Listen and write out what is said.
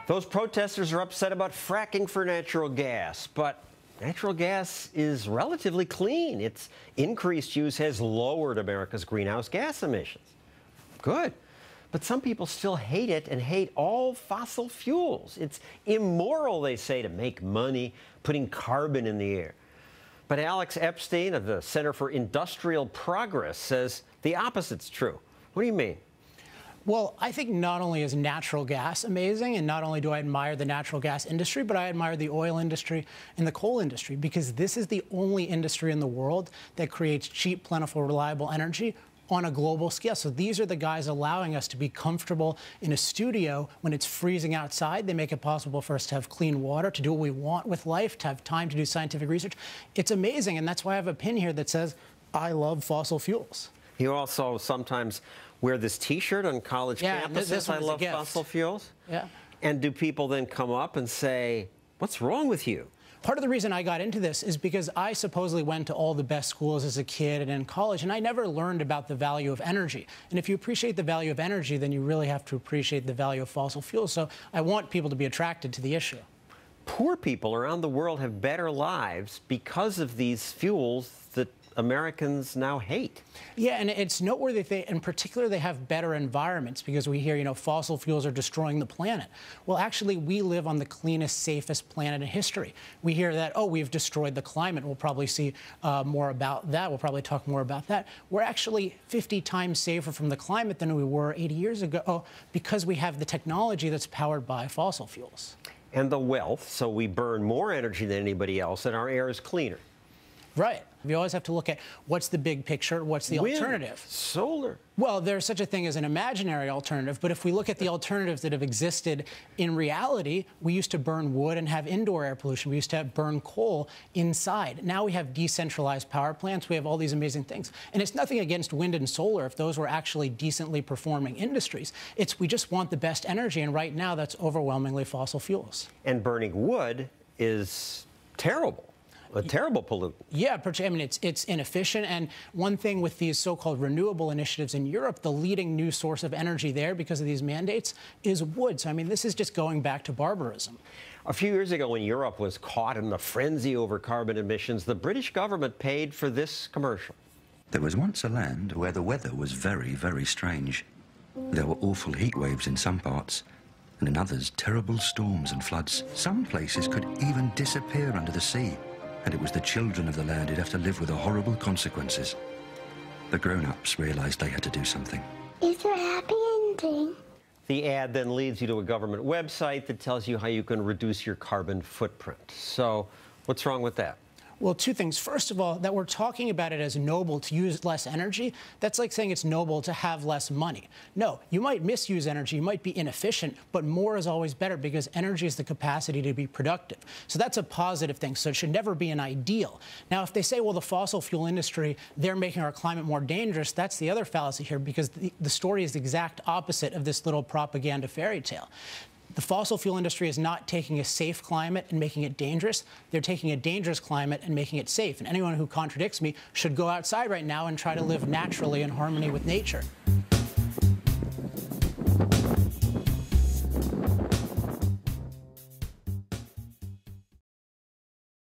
Those protesters are upset about fracking for natural gas, but natural gas is relatively clean. Its increased use has lowered America's greenhouse gas emissions. Good. But some people still hate it and hate all fossil fuels. It's immoral, they say, to make money putting carbon in the air. But Alex Epstein of the Center for Industrial Progress says the opposite's true. What do you mean? Well, I think not only is natural gas amazing, and not only do I admire the natural gas industry, but I admire the oil industry and the coal industry, because this is the only industry in the world that creates cheap, plentiful, reliable energy on a global scale. So these are the guys allowing us to be comfortable in a studio when it's freezing outside. They make it possible for us to have clean water, to do what we want with life, to have time to do scientific research. It's amazing, and that's why I have a pin here that says, I love fossil fuels. You also sometimes wear this T-shirt on college campuses, this I love fossil fuels. Yeah. And do people then come up and say, what's wrong with you? Part of the reason I got into this is because I supposedly went to all the best schools as a kid and in college, and I never learned about the value of energy. And if you appreciate the value of energy, then you really have to appreciate the value of fossil fuels. So I want people to be attracted to the issue. Poor people around the world have better lives because of these fuels that Americans now hate. Yeah, and it's noteworthy that in particular they have better environments, because we hear, fossil fuels are destroying the planet. Well, actually, we live on the cleanest, safest planet in history. We hear that, oh, we've destroyed the climate. We'll probably see more about that. We'll probably talk more about that. We're actually 50 times safer from the climate than we were 80 years ago because we have the technology that's powered by fossil fuels. And the wealth, so we burn more energy than anybody else, and our air is cleaner. Right. We always have to look at what's the big picture, what's the alternative. Solar. Well, there's such a thing as an imaginary alternative, but if we look at the alternatives that have existed in reality, we used to burn wood and have indoor air pollution. We used to burn coal inside. Now we have decentralized power plants. We have all these amazing things. And it's nothing against wind and solar if those were actually decently performing industries. We just want the best energy, and right now that's overwhelmingly fossil fuels. And burning wood is terrible. A terrible pollutant. Yeah, I mean, it's inefficient. And one thing with these so-called renewable initiatives in Europe, the leading new source of energy there because of these mandates is wood. So, I mean, this is just going back to barbarism. A few years ago, when Europe was caught in the frenzy over carbon emissions, the British government paid for this commercial. There was once a land where the weather was very, very strange. There were awful heat waves in some parts, and in others, terrible storms and floods. Some places could even disappear under the sea. And it was the children of the land who'd have to live with the horrible consequences. The grown-ups realized they had to do something. Is there a happy ending? The ad then leads you to a government website that tells you how you can reduce your carbon footprint. So what's wrong with that? Well, two things. First of all, that we're talking about it as noble to use less energy, that's like saying it's noble to have less money. No, you might misuse energy, you might be inefficient, but more is always better because energy is the capacity to be productive. So that's a positive thing, so it should never be an ideal. Now, if they say, well, the fossil fuel industry, they're making our climate more dangerous, that's the other fallacy here, because the story is the exact opposite of this little propaganda fairy tale. The fossil fuel industry is not taking a safe climate and making it dangerous. They're taking a dangerous climate and making it safe. And anyone who contradicts me should go outside right now and try to live naturally in harmony with nature.